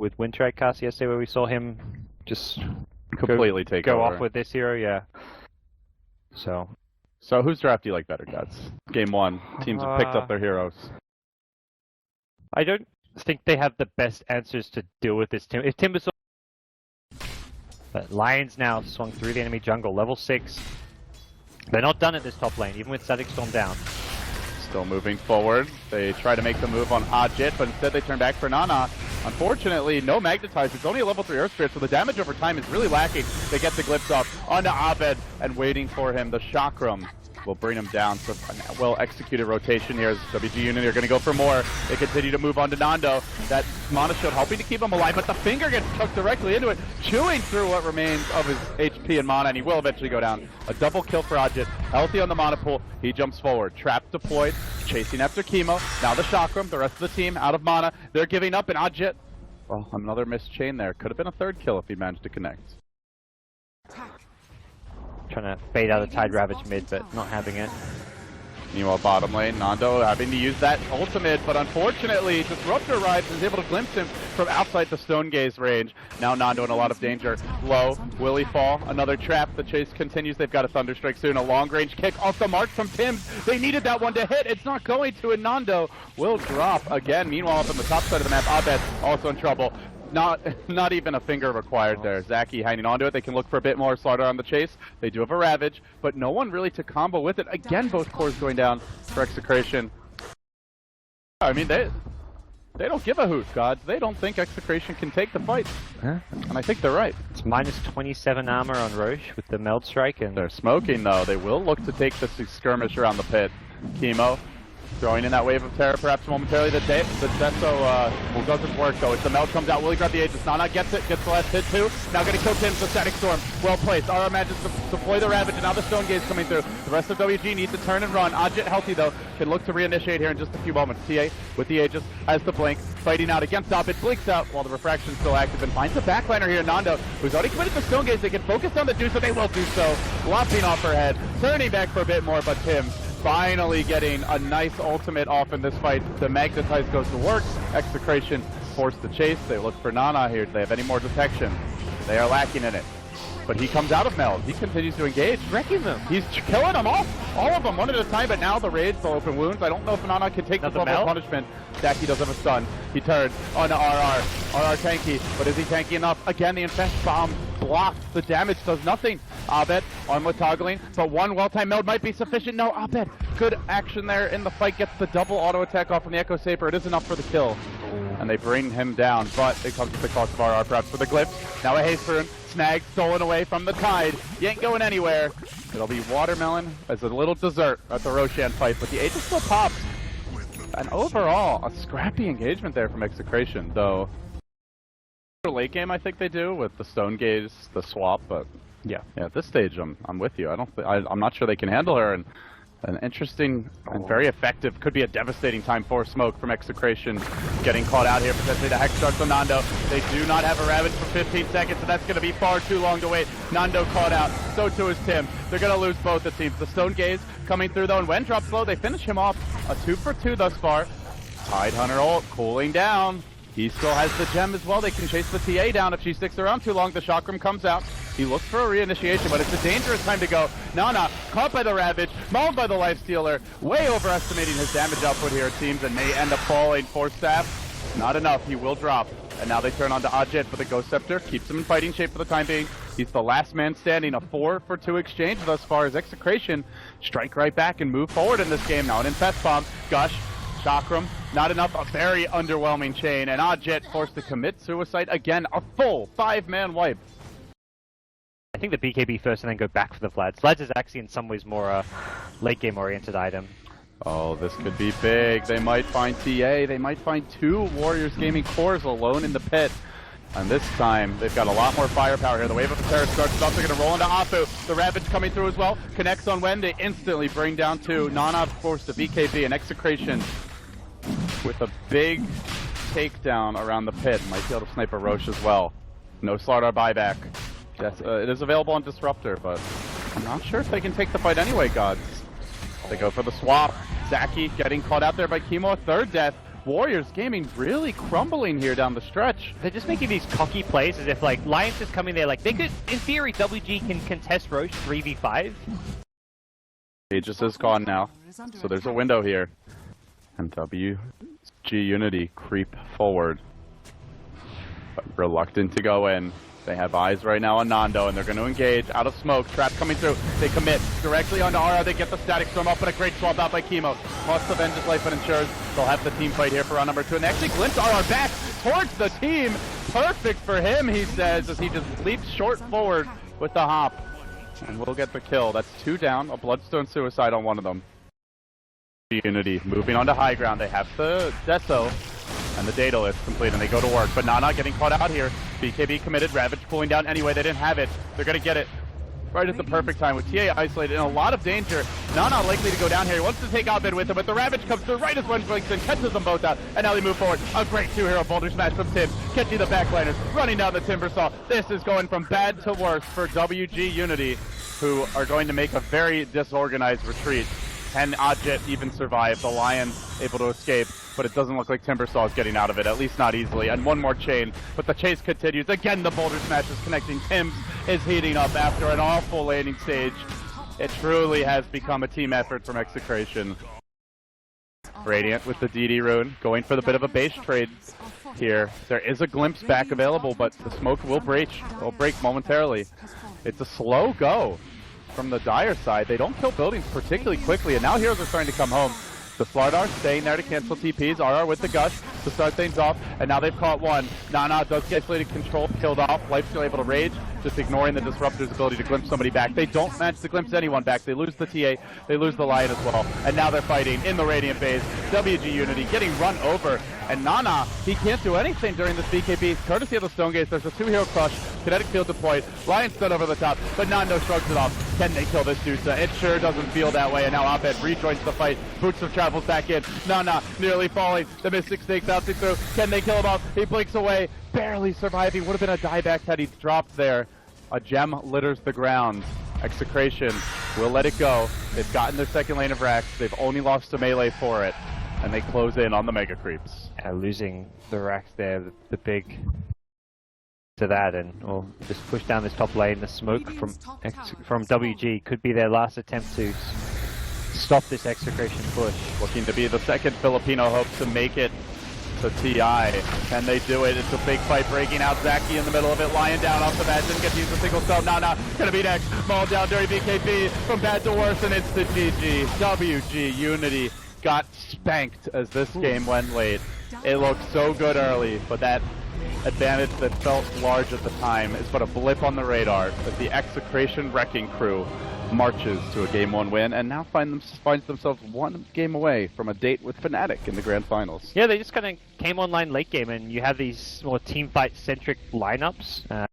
with Winter cast yesterday, where we saw him just completely go off with this hero. Yeah. So whose draft do you like better, guys? Game 1, teams have picked up their heroes. I don't think they have the best answers to deal with this team. If Timbersaw, but Lions now swung through the enemy jungle, level 6. They're not done at this top lane, even with Static Storm down. Still moving forward. They try to make the move on ahfu-Taufukia, but instead they turn back for Nana. Unfortunately, no Magnetize. It's only a level 3 Earth Spirit, so the damage over time is really lacking. They get the Glyphs up onto Abed, and waiting for him, the Chakram will bring him down. So well-executed rotation here as WG.Unity are going to go for more. They continue to move on to Nando. That Mana Shield helping to keep him alive, but the finger gets chucked directly into it, chewing through what remains of his HP and Mana, and he will eventually go down. A double kill for ahfu-Taufukia. Healthy on the Mana pool. He jumps forward. Trap deployed. Chasing after Kimo. Now the Chakram. The rest of the team out of Mana. They're giving up, and ahfu-Taufukia, well, another missed chain there. Could have been a third kill if he managed to connect. Trying to bait out the Tide Ravage mid, but not having it. Meanwhile, bottom lane, Nando having to use that ultimate, but unfortunately, Disruptor arrives and is able to glimpse him from outside the Stone Gaze range. Now Nando in a lot of danger. Low, will he fall? Another trap. The chase continues. They've got a Thunderstrike soon. A long-range kick off the mark from Tims. They needed that one to hit. It's not going to, and Nando will drop again. Meanwhile, up on the top side of the map, Abed also in trouble. Not even a finger required there. ZacKy hanging onto it. They can look for a bit more slaughter on the chase. They do have a Ravage, but no one really to combo with it. Again, both cores going down for Execration. I mean, they don't give a hoot, gods. They don't think Execration can take the fight. Huh? And I think they're right. It's minus 27 armor on Roche with the Meld Strike, and they're smoking though. They will look to take this skirmish around the pit. Kimo throwing in that wave of terror, perhaps momentarily. The Deso doesn't work though. As the Meld comes out, will he grab the Aegis? Nana gets it, gets the last hit too. Now gonna kill Tim, so Static Storm. Well placed. RR manages to deploy the Ravage, and now the Stone Gaze coming through. The rest of WG needs to turn and run. ahfu-Taufukia healthy though, can look to reinitiate here in just a few moments. TA with the Aegis has the blink, fighting out against Abed, blinks out while the Refraction's still active, and finds the backliner here, Nando, who's already committed the Stone Gaze. They can focus on the Deuce, so they will do so. Lopping off her head, turning back for a bit more, but Tim finally getting a nice ultimate off in this fight. The Magnetize goes to work. Execration forced the chase. They look for Nana here. Do they have any more detection? They are lacking in it. But he comes out of Meld. He continues to engage, wrecking them. He's killing them all of them, one at a time, but now the rage, the open wounds. I don't know if Nana can take this level of punishment. ZacKy does have a stun. He turns onto RR. RR tanky, but is he tanky enough? Again, the Infest Bomb blocked. The damage does nothing. Abed on with toggling, but one well-timed Meld might be sufficient. No, Abed, good action there in the fight. Gets the double auto attack off from the Echo Saber. It is enough for the kill. And they bring him down, but it comes at the cost of RR, perhaps for the Glyphs. Now a Haste Rune, snagged, stolen away from the Tide. He ain't going anywhere. It'll be Watermelon as a little dessert at the Roshan fight, but the Aegis still pops. And overall, a scrappy engagement there from Execration, though. Late game, I think they do with the Stone Gaze, the swap, but yeah, at this stage, I'm with you. I'm not sure they can handle her, and an interesting and very effective, could be a devastating time for Smoke from Execration. Getting caught out here, potentially the Hex Sharks on Nando. They do not have a Ravage for 15 seconds, so that's going to be far too long to wait. Nando caught out, so too is Tim. They're going to lose both the teams. The Stone Gaze coming through though, and Wenn drops low. They finish him off. A 2 for 2 thus far. Tidehunter ult cooling down. He still has the gem as well. They can chase the TA down if she sticks around too long. The Chakram comes out. He looks for a reinitiation, but it's a dangerous time to go. Nana, caught by the Ravage, mauled by the Lifestealer, way overestimating his damage output here, it seems, and may end up falling for Staff. Not enough, he will drop. And now they turn on to ahfu-Taufukia for the Ghost Scepter, keeps him in fighting shape for the time being. He's the last man standing, a 4 for 2 exchange thus far as Execration strike right back and move forward in this game. Now an Infest Bomb, Gush, Chakram, not enough, a very underwhelming chain, and ahfu-Taufukia forced to commit suicide again, a full 5-man wipe. I think the BKB first and then go back for the Vlad. Vlad is actually in some ways more a late game oriented item. Oh, this could be big. They might find TA, they might find 2 Warriors Gaming cores alone in the pit. And this time, they've got a lot more firepower here. The wave of the terror starts off. They're going to roll into ahfu-Taufukia. The Ravage coming through as well. Connects on Wenn. They instantly bring down 2. Nana forced the BKB and Execration with a big takedown around the pit. Might be able to snipe a Roche as well. No slaughter buyback. Yes, it is available on Disruptor, but I'm not sure if they can take the fight anyway, gods. They go for the swap. ZacKy getting caught out there by Kimo. A 3rd death. Warriors Gaming really crumbling here down the stretch. They're just making these cocky plays as if like Lions is coming there like they could, in theory, WG can contest Roche 3v5. Aegis is gone now, so there's a window here. And WG.Unity creep forward. But reluctant to go in. They have eyes right now on Nando, and they're going to engage out of smoke. Trap coming through. They commit directly onto RR. They get the static storm up, but a great swap out by Kimo. Costs the Wenn just life, but ensures they'll have the team fight here for round number 2. And they actually glimpse RR back towards the team. Perfect for him, he says, as he just leaps short forward with the hop. And we'll get the kill. That's 2 down, a Bloodstone suicide on one of them. Unity moving onto high ground. They have the Deso. And the data list complete, and they go to work. But Nana getting caught out here. BKB committed. Ravage pulling down anyway. They didn't have it. They're going to get it right at the perfect time with TA isolated in a lot of danger. Nana likely to go down here. He wants to take Abed with him, but the Ravage comes through right as Wenn blinks and catches them both out. And now they move forward. A great 2-hero boulder smash from Tim. Catching the backliners. Running down the Timber Saw. This is going from bad to worse for WG.Unity, who are going to make a very disorganized retreat. Can JJt even survive? The Lions able to escape, but it doesn't look like Timbersaw is getting out of it, at least not easily. And one more chain, but the chase continues. Again, the boulder smash is connecting. Tim's is heating up after an awful landing stage. It truly has become a team effort from Execration. Radiant with the DD rune, going for the bit of a base trade here. There is a glimpse back available, but the smoke will breach. It'll break momentarily. It's a slow go from the Dire side. They don't kill buildings particularly quickly, and now heroes are starting to come home. The Slardar staying there to cancel TPs. RR with the Gush to start things off, and now they've caught one. Nana does get isolated, control, killed off. Life still able to rage, just ignoring the Disruptor's ability to glimpse somebody back. They don't manage to glimpse anyone back. They lose the TA, they lose the Lion as well. And now they're fighting in the Radiant phase. WG.Unity getting run over, and Nana, he can't do anything during this BKB. Courtesy of the Stone Gates, there's a 2-hero crush. Kinetic field deployed. Lion stood over the top, but Nando shrugs it off. Can they kill this Dusa? It sure doesn't feel that way, and now Abed rejoins the fight. Boots of travels back in. Nana nearly falling. The Mystic Snake bouncing through. Can they kill him off? He blinks away, barely surviving. Would have been a dieback had he dropped there. A gem litters the ground. Execration will let it go. They've gotten their second lane of racks. They've only lost to melee for it, and they close in on the mega creeps. Losing the racks there, the big to that, and we'll just push down this top lane. The smoke from WG could be their last attempt to stop this Execration push. Looking to be the second Filipino hope to make it to TI. Can they do it? It's a big fight breaking out. ZacKy in the middle of it. Lion down off the bat. Didn't get to use a single stone. Nana gonna be next. Maul down during BKB. From bad to worse, and it's the GG. WG.Unity got spanked as this game went late. It looked so good early, but that advantage that felt large at the time is but a blip on the radar as the Execration Wrecking Crew marches to a Game 1 win, and now finds themselves one game away from a date with Fnatic in the Grand Finals. Yeah, they just kind of came online late game, and you have these more team fight centric lineups.